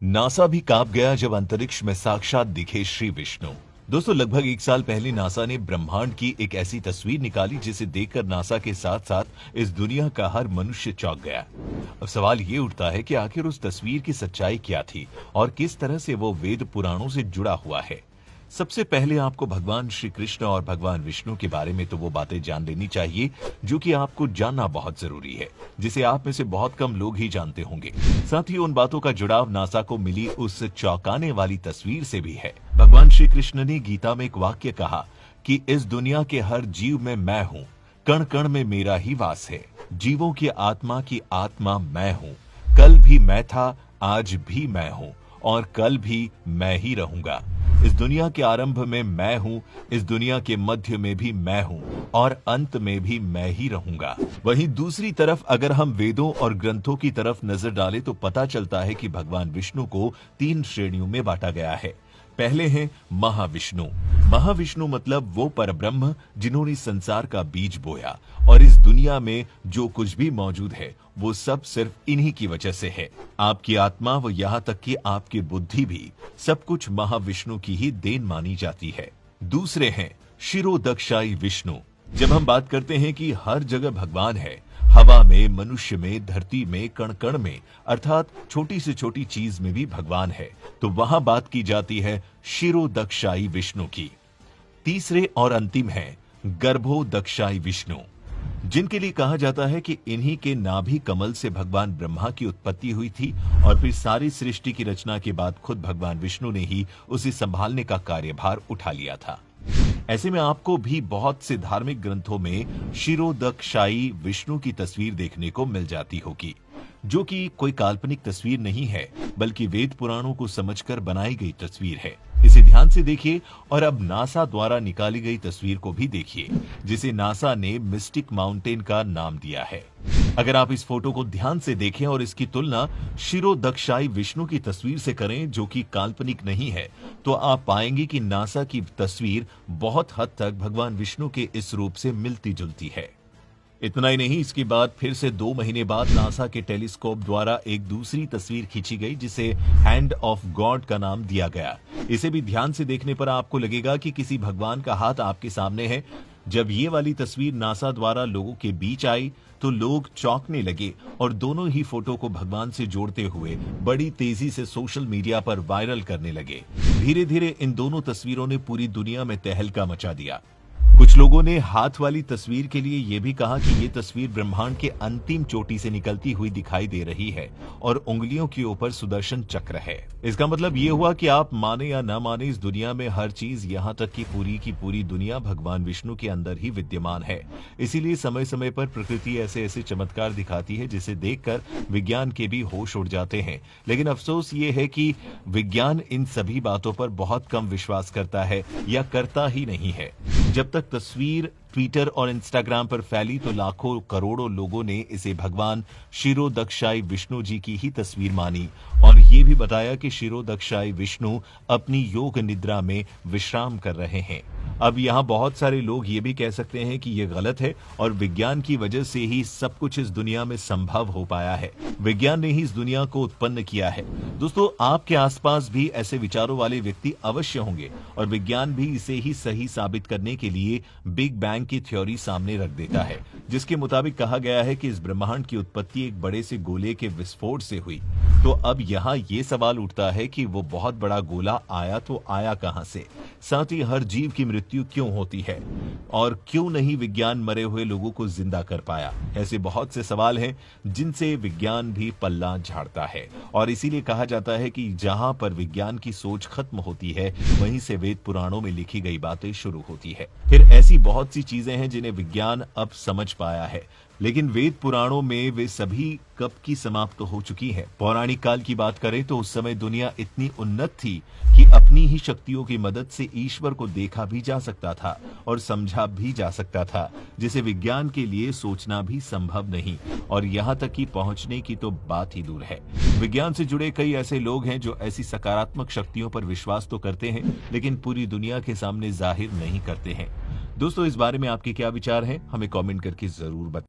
NASA भी कांप गया जब अंतरिक्ष में साक्षात दिखे श्री विष्णु। दोस्तों, लगभग 1 साल पहले नासा ने ब्रह्मांड की एक ऐसी तस्वीर निकाली जिसे देखकर नासा के साथ साथ इस दुनिया का हर मनुष्य चौंक गया। अब सवाल ये उठता है कि आखिर उस तस्वीर की सच्चाई क्या थी और किस तरह से वो वेद पुराणों से जुड़ा हुआ है। सबसे पहले आपको भगवान श्री कृष्ण और भगवान विष्णु के बारे में तो वो बातें जान लेनी चाहिए जो कि आपको जानना बहुत जरूरी है, जिसे आप में से बहुत कम लोग ही जानते होंगे। साथ ही उन बातों का जुड़ाव नासा को मिली उस चौंकाने वाली तस्वीर से भी है। भगवान श्री कृष्ण ने गीता में एक वाक्य कहा कि इस दुनिया के हर जीव में मैं हूँ, कण कण में मेरा ही वास है। जीवों की आत्मा मैं हूँ। कल भी मैं था, आज भी मैं हूँ और कल भी मैं ही रहूंगा। इस दुनिया के आरंभ में मैं हूँ, इस दुनिया के मध्य में भी मैं हूँ और अंत में भी मैं ही रहूंगा। वहीं दूसरी तरफ अगर हम वेदों और ग्रंथों की तरफ नजर डालें तो पता चलता है कि भगवान विष्णु को 3 श्रेणियों में बांटा गया है। पहले हैं महाविष्णु। महाविष्णु मतलब वो परब्रह्म जिन्होंने संसार का बीज बोया और इस दुनिया में जो कुछ भी मौजूद है वो सब सिर्फ इन्हीं की वजह से है। आपकी आत्मा व यहाँ तक कि आपकी बुद्धि भी सब कुछ महाविष्णु की ही देन मानी जाती है। दूसरे हैं शिरोदक्षाई विष्णु। जब हम बात करते हैं कि हर जगह भगवान है, हवा में, मनुष्य में, धरती में, कण कण में, अर्थात छोटी से छोटी चीज में भी भगवान है, तो वहां बात की जाती है शिरोदक्षाई विष्णु की। तीसरे और अंतिम है गर्भोदक्षाई विष्णु, जिनके लिए कहा जाता है कि इन्हीं के नाभि कमल से भगवान ब्रह्मा की उत्पत्ति हुई थी और फिर सारी सृष्टि की रचना के बाद खुद भगवान विष्णु ने ही उसे संभालने का कार्यभार उठा लिया था। ऐसे में आपको भी बहुत से धार्मिक ग्रंथों में शिरोदक्षाई विष्णु की तस्वीर देखने को मिल जाती होगी, जो कि कोई काल्पनिक तस्वीर नहीं है बल्कि वेद पुराणों को समझकर बनाई गई तस्वीर है। इसे ध्यान से देखिए और अब नासा द्वारा निकाली गई तस्वीर को भी देखिए, जिसे नासा ने मिस्टिक माउंटेन का नाम दिया है। अगर आप इस फोटो को ध्यान से देखें और इसकी तुलना शिरोदक्षाई विष्णु की तस्वीर से करें जो कि काल्पनिक नहीं है, तो आप पाएंगे कि नासा की तस्वीर बहुत हद तक भगवान विष्णु के इस रूप से मिलती जुलती है। इतना ही नहीं, इसके बाद फिर से 2 महीने बाद नासा के टेलीस्कोप द्वारा एक दूसरी तस्वीर खींची गई जिसे हैंड ऑफ गॉड का नाम दिया गया। इसे भी ध्यान से देखने पर आपको लगेगा कि किसी भगवान का हाथ आपके सामने है। जब ये वाली तस्वीर नासा द्वारा लोगों के बीच आई तो लोग चौंकने लगे और दोनों ही फोटो को भगवान से जोड़ते हुए बड़ी तेजी से सोशल मीडिया पर वायरल करने लगे। धीरे धीरे इन दोनों तस्वीरों ने पूरी दुनिया में तहलका मचा दिया। कुछ लोगों ने हाथ वाली तस्वीर के लिए यह भी कहा कि ये तस्वीर ब्रह्मांड के अंतिम चोटी से निकलती हुई दिखाई दे रही है और उंगलियों के ऊपर सुदर्शन चक्र है। इसका मतलब ये हुआ कि आप माने या ना माने, इस दुनिया में हर चीज, यहाँ तक की पूरी दुनिया भगवान विष्णु के अंदर ही विद्यमान है। इसीलिए समय समय पर प्रकृति ऐसे ऐसे चमत्कार दिखाती है जिसे देखकर विज्ञान के भी होश उड़ जाते हैं। लेकिन अफसोस ये है कि विज्ञान इन सभी बातों पर बहुत कम विश्वास करता है या करता ही नहीं है। जब तक तस्वीर ट्विटर और इंस्टाग्राम पर फैली तो लाखों करोड़ों लोगों ने इसे भगवान शिरोदक्षाई विष्णु जी की ही तस्वीर मानी और ये भी बताया कि शिरोदक्षाई विष्णु अपनी योग निद्रा में विश्राम कर रहे हैं। अब यहाँ बहुत सारे लोग ये भी कह सकते हैं कि ये गलत है और विज्ञान की वजह से ही सब कुछ इस दुनिया में संभव हो पाया है। विज्ञान ने ही इस दुनिया को उत्पन्न किया है। दोस्तों, आपके आसपास भी ऐसे विचारों वाले व्यक्ति अवश्य होंगे और विज्ञान भी इसे ही सही साबित करने के लिए बिग बैंग की थ्योरी सामने रख देता है, जिसके मुताबिक कहा गया है कि इस ब्रह्मांड की उत्पत्ति एक बड़े से गोले के विस्फोट से हुई। तो अब यहाँ ये सवाल उठता है कि वो बहुत बड़ा गोला आया तो आया कहां से, साथ ही हर जीव की मृत्यु क्यों होती है और क्यों नहीं विज्ञान मरे हुए लोगों को जिंदा कर पाया। ऐसे बहुत से सवाल हैं जिनसे विज्ञान भी पल्ला झाड़ता है और इसीलिए कहा जाता है कि जहां पर विज्ञान की सोच खत्म होती है वहीं से वेद पुराणों में लिखी गई बातें शुरू होती है। फिर ऐसी बहुत सी चीजें हैं जिन्हें विज्ञान अब समझ पाया है, लेकिन वेद पुराणों में वे सभी कब की समाप्त हो चुकी है। पौराणिक काल की बात करें तो उस समय दुनिया इतनी उन्नत थी कि अपनी ही शक्तियों की मदद से ईश्वर को देखा भी जा सकता था और समझा भी जा सकता था, जिसे विज्ञान के लिए सोचना भी संभव नहीं और यहाँ तक कि पहुंचने की तो बात ही दूर है। विज्ञान से जुड़े कई ऐसे लोग हैं जो ऐसी सकारात्मक शक्तियों पर विश्वास तो करते हैं लेकिन पूरी दुनिया के सामने जाहिर नहीं करते हैं। दोस्तों, इस बारे में आपके क्या विचार हैं? हमें कमेंट करके जरूर बताएं।